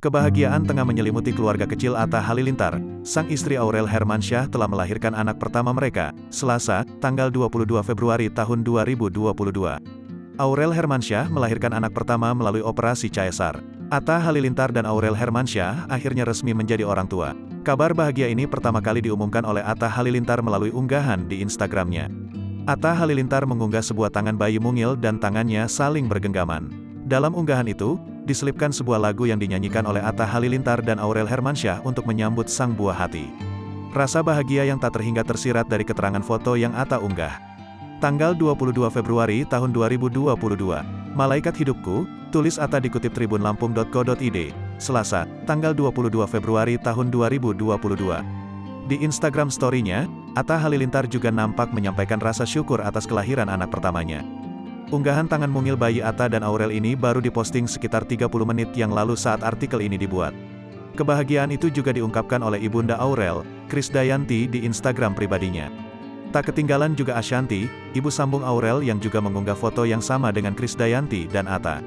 Kebahagiaan tengah menyelimuti keluarga kecil Atta Halilintar. Sang istri Aurel Hermansyah telah melahirkan anak pertama mereka, Selasa, tanggal 22 Februari tahun 2022. Aurel Hermansyah melahirkan anak pertama melalui operasi caesar. Atta Halilintar dan Aurel Hermansyah akhirnya resmi menjadi orang tua. Kabar bahagia ini pertama kali diumumkan oleh Atta Halilintar melalui unggahan di Instagramnya. Atta Halilintar mengunggah sebuah tangan bayi mungil dan tangannya saling bergenggaman. Dalam unggahan itu, diselipkan sebuah lagu yang dinyanyikan oleh Atta Halilintar dan Aurel Hermansyah untuk menyambut sang buah hati. Rasa bahagia yang tak terhingga tersirat dari keterangan foto yang Atta unggah. Tanggal 22 Februari tahun 2022, Malaikat Hidupku, tulis Atta dikutip tribunlampung.co.id, Selasa, tanggal 22 Februari tahun 2022. Di Instagram story-nya, Atta Halilintar juga nampak menyampaikan rasa syukur atas kelahiran anak pertamanya. Unggahan tangan mungil bayi Atta dan Aurel ini baru diposting sekitar 30 menit yang lalu saat artikel ini dibuat. Kebahagiaan itu juga diungkapkan oleh ibunda Aurel, Krisdayanti di Instagram pribadinya. Tak ketinggalan juga Ashanti, ibu sambung Aurel yang juga mengunggah foto yang sama dengan Krisdayanti dan Atta.